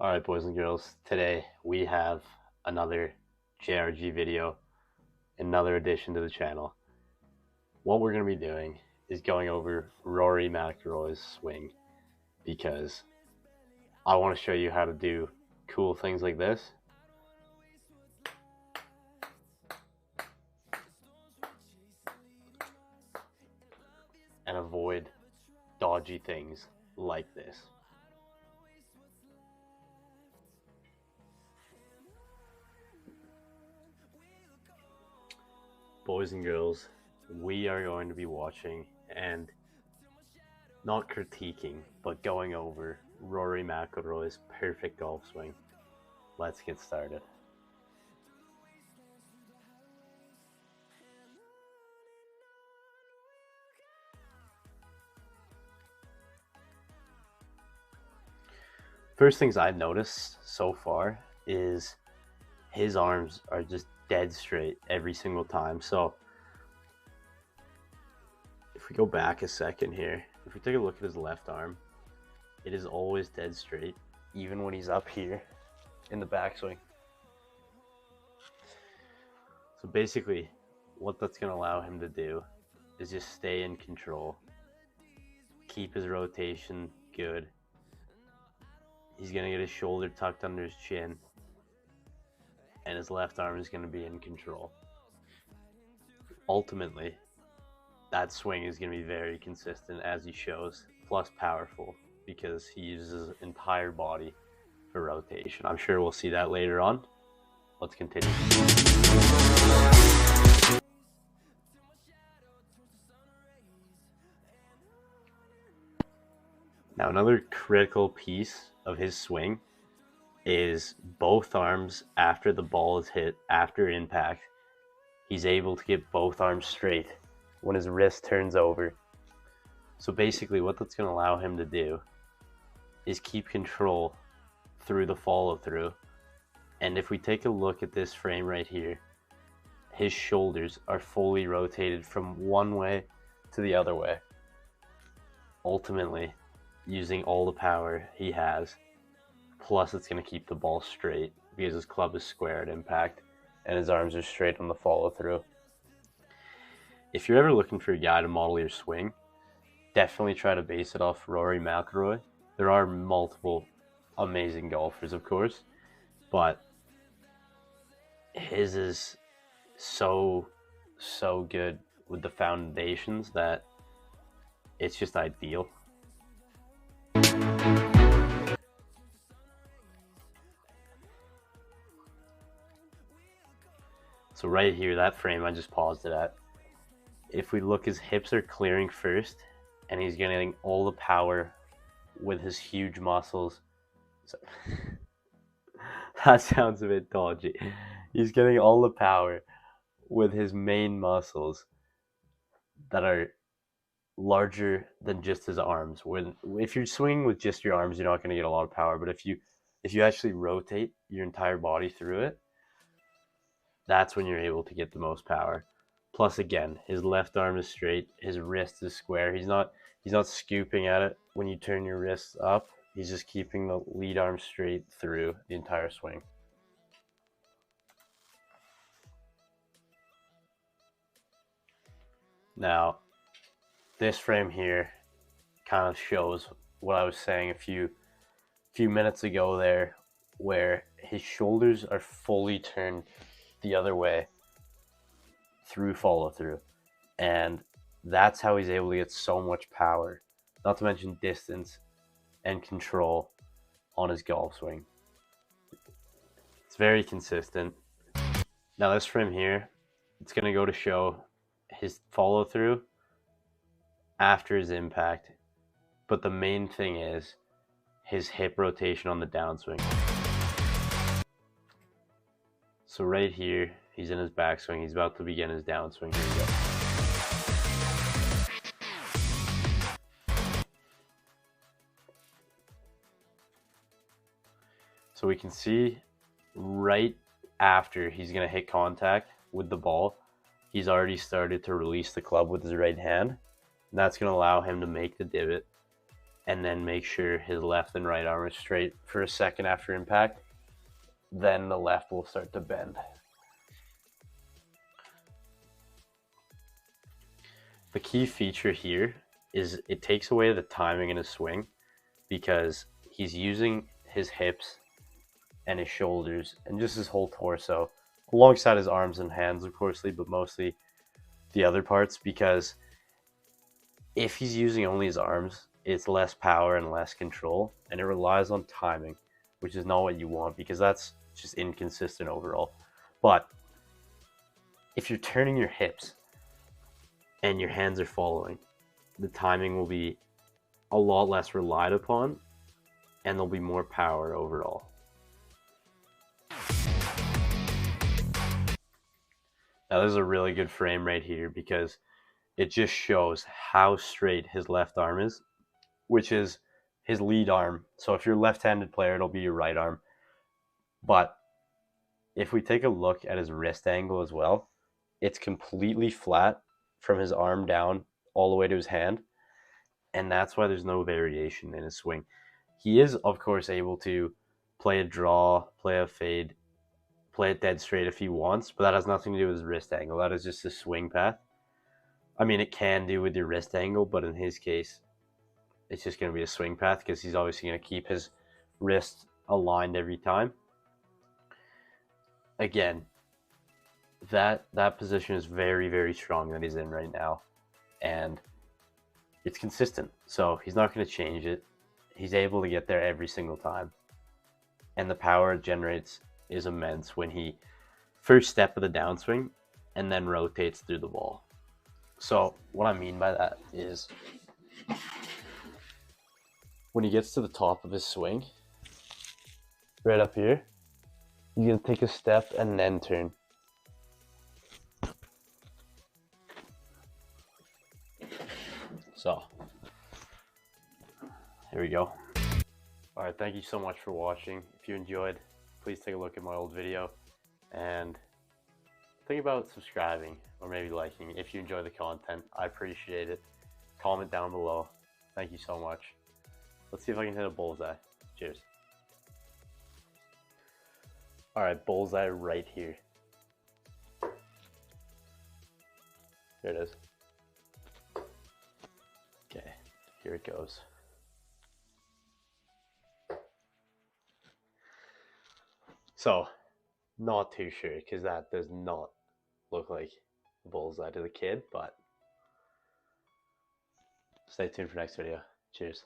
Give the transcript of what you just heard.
All right, boys and girls, today we have another JRG video, another addition to the channel. What we're going to be doing is going over Rory Mcilroy's swing because I want to show you how to do cool things like this and avoid dodgy things like this. Boys and girls, we are going to be watching and not critiquing, but going over Rory McIlroy's perfect golf swing. Let's get started. First things I've noticed so far is his arms are just dead straight every single time. So if we go back a second here, if we take a look at his left arm, it is always dead straight, even when he's up here in the backswing. So basically, what that's going to allow him to do is just stay in control, keep his rotation good. He's going to get his shoulder tucked under his chin, and his left arm is going to be in control. Ultimately, that swing is going to be very consistent, as he shows, plus powerful, because he uses his entire body for rotation. I'm sure we'll see that later on. Let's continue. Now, another critical piece of his swing is both arms after the ball is hit, after impact. He's able to get both arms straight when his wrist turns over. So basically what that's going to allow him to do is keep control through the follow through. And if we take a look at this frame right here, his shoulders are fully rotated from one way to the other way, ultimately using all the power he has. Plus it's going to keep the ball straight because his club is square at impact and his arms are straight on the follow through. If you're ever looking for a guy to model your swing, definitely try to base it off Rory McIlroy. There are multiple amazing golfers, of course, but his is so good with the foundations that it's just ideal. So right here, that frame I just paused it at, if we look, his hips are clearing first and he's getting all the power with his huge muscles. So, that sounds a bit dodgy. He's getting all the power with his main muscles that are larger than just his arms. If you're swinging with just your arms, you're not going to get a lot of power, but if you actually rotate your entire body through it, that's when you're able to get the most power. Plus, again, his left arm is straight, his wrist is square. He's not scooping at it when you turn your wrists up. He's just keeping the lead arm straight through the entire swing. Now, this frame here kind of shows what I was saying a few minutes ago there, where his shoulders are fully turned the other way through follow through, and that's how he's able to get so much power, not to mention distance and control on his golf swing. It's very consistent. Now this frame here, it's going to go to show his follow through after his impact, but the main thing is his hip rotation on the downswing. So right here, he's in his backswing. He's about to begin his downswing. Here we go. So we can see right after he's going to hit contact with the ball, he's already started to release the club with his right hand. And that's going to allow him to make the divot and then make sure his left and right arm is straight for a second after impact, then the left will start to bend. The key feature here is it takes away the timing in his swing because he's using his hips and his shoulders and just his whole torso alongside his arms and hands, of course, but mostly the other parts, because if he's using only his arms, it's less power and less control, and it relies on timing, which is not what you want because that's just inconsistent overall. But if you're turning your hips and your hands are following, the timing will be a lot less relied upon and there'll be more power overall. Now, this is a really good frame right here because it just shows how straight his left arm is, which is his lead arm. So if you're a left-handed player, it'll be your right arm. But if we take a look at his wrist angle as well, it's completely flat from his arm down all the way to his hand. And that's why there's no variation in his swing. He is, of course, able to play a draw, play a fade, play it dead straight if he wants, but that has nothing to do with his wrist angle. That is just his swing path. I mean, it can do with your wrist angle, but in his case, it's just going to be a swing path because he's obviously going to keep his wrist aligned every time. Again, that position is very, very strong that he's in right now, and it's consistent. So he's not going to change it. He's able to get there every single time, and the power it generates is immense when he first step of the downswing and then rotates through the ball. So what I mean by that is when he gets to the top of his swing, right up here, he's going to take a step and then turn. So here we go. All right, thank you so much for watching. If you enjoyed, please take a look at my old video and think about subscribing or maybe liking if you enjoy the content. I appreciate it. Comment down below. Thank you so much. Let's see if I can hit a bullseye. Cheers. All right, bullseye right here. There it is. Okay, here it goes. So, not too sure because that does not look like a bullseye to the kid, but stay tuned for next video. Cheers.